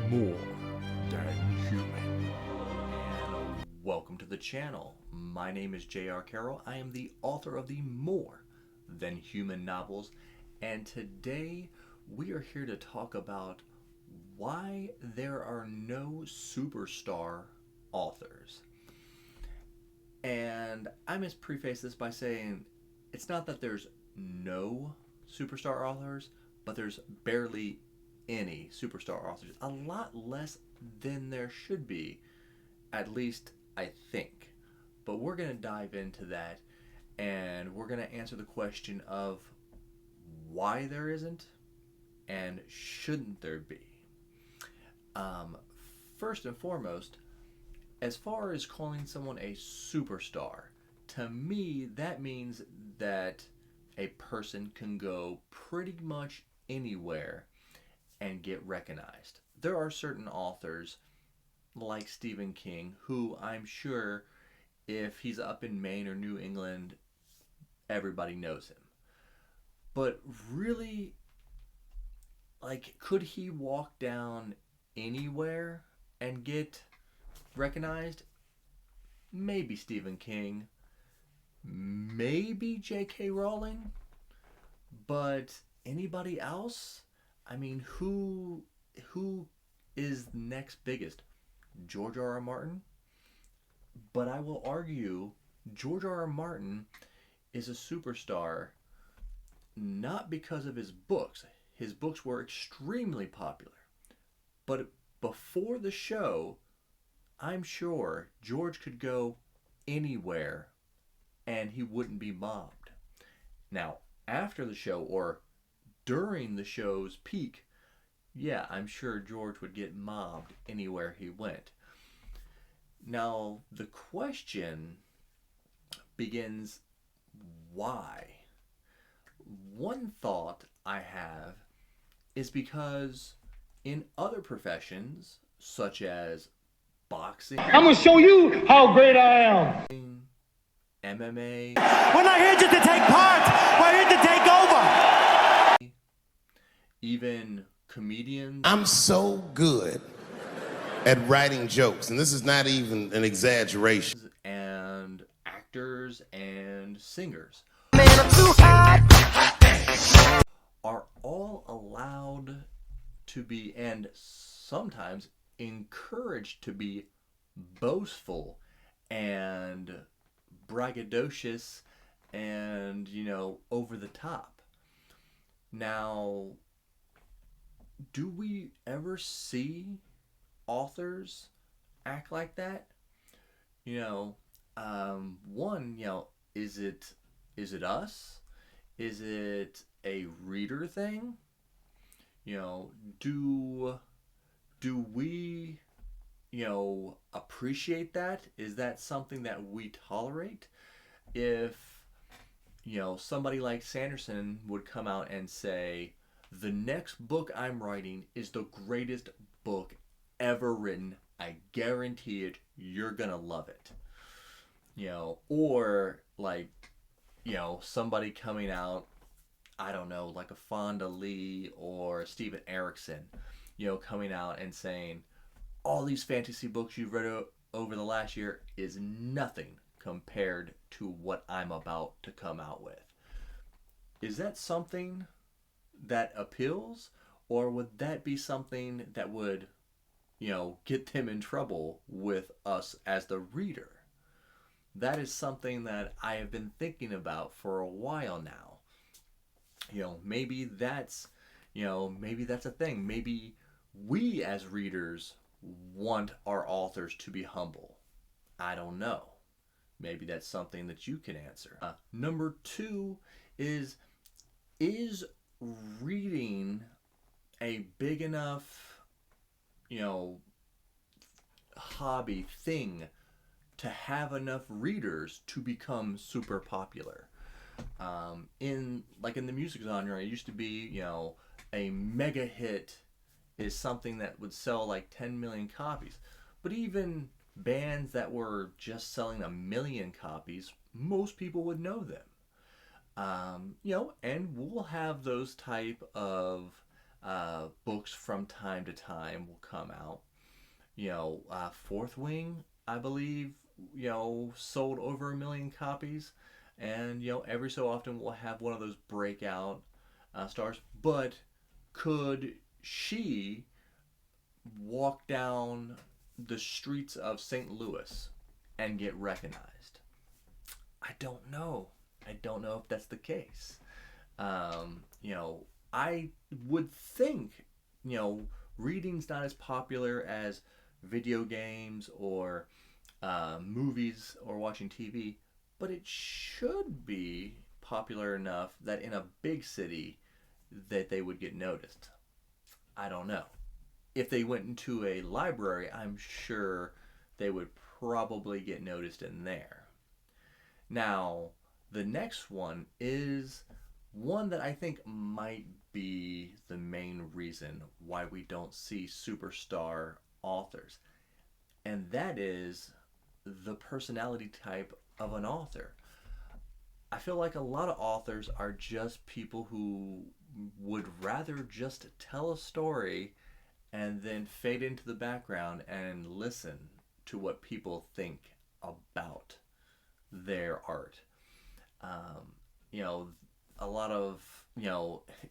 more than human. And welcome to the channel. My name is J.R. Carroll. I am the author of the More Than Human novels, and today we are here to talk about why there are no superstar authors. And I must preface this by saying it's not that there's no superstar authors, but there's barely any superstar authors. A lot less than there should be, at least I think. But we're going to dive into that, and we're going to answer the question of why there isn't and shouldn't there be. First and foremost, as far as calling someone a superstar, to me that means that a person can go pretty much anywhere and get recognized. There are certain authors like Stephen King who I'm sure if he's up in Maine or New England, everybody knows him. But really, like, could he walk down anywhere and get recognized? Maybe Stephen King, maybe J.K. Rowling, but anybody else? I mean, who is next biggest? George R.R. Martin? But I will argue George R.R. Martin is a superstar not because of his books. His books were extremely popular. But before the show, I'm sure George could go anywhere and he wouldn't be mobbed. Now, after the show or during the show's peak, yeah, I'm sure George would get mobbed anywhere he went. Now, the question begins, why? One thought I have is because in other professions, such as boxing, I'm gonna show you how great I am. MMA, we're not here just to take part, we're here to take over. even comedians. I'm so good at writing jokes, and this is not even an exaggeration. And actors and singers are all allowed to be, and sometimes encouraged to be, boastful and braggadocious and, over the top. Now, do we ever see authors act like that? One, is it us? Is it a reader thing? Do we, appreciate that? Is that something that we tolerate? If, somebody like Sanderson would come out and say, the next book I'm writing is the greatest book ever written. I guarantee it. You're gonna love it. Or like, somebody coming out, I don't know, like a Fonda Lee or Steven Erikson, coming out and saying, all these fantasy books you've read over the last year is nothing compared to what I'm about to come out with. Is that something that appeals, or would that be something that would, get them in trouble with us as the reader? That is something that I have been thinking about for a while now. Maybe that's a thing. Maybe we as readers want our authors to be humble. I don't know. Maybe that's something that you can answer. Number two is reading a big enough, hobby thing to have enough readers to become super popular? In the music genre, it used to be, a mega hit is something that would sell like 10 million copies. But even bands that were just selling 1 million copies, most people would know them. And we'll have those type of books from time to time will come out. Fourth Wing, I believe, sold over 1 million copies. And, every so often we'll have one of those breakout stars. But could she walk down the streets of St. Louis and get recognized? I don't know. I don't know if that's the case. I would think, reading's not as popular as video games or movies or watching TV, but it should be popular enough that in a big city that they would get noticed. I don't know. If they went into a library, I'm sure they would probably get noticed in there. Now, the next one is one that I think might be the main reason why we don't see superstar authors, and that is the personality type of an author. I feel like a lot of authors are just people who would rather just tell a story and then fade into the background and listen to what people think about their art. Um, a lot of,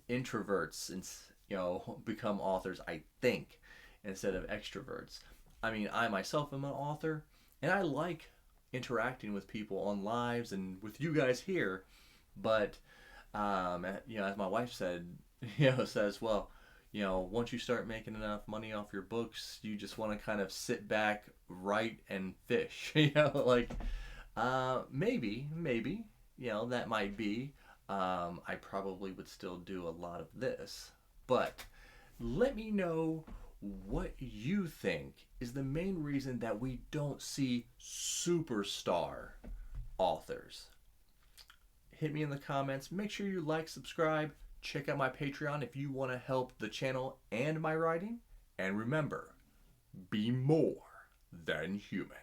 introverts and, become authors, I think, instead of extroverts. I mean, I myself am an author, and I like interacting with people on lives and with you guys here. But, as my wife said, says, well, once you start making enough money off your books, you just want to kind of sit back, write, and fish. Maybe, that might be. I probably would still do a lot of this. But let me know what you think is the main reason that we don't see superstar authors. Hit me in the comments. Make sure you like, subscribe, check out my Patreon if you want to help the channel and my writing. And remember, be more than human.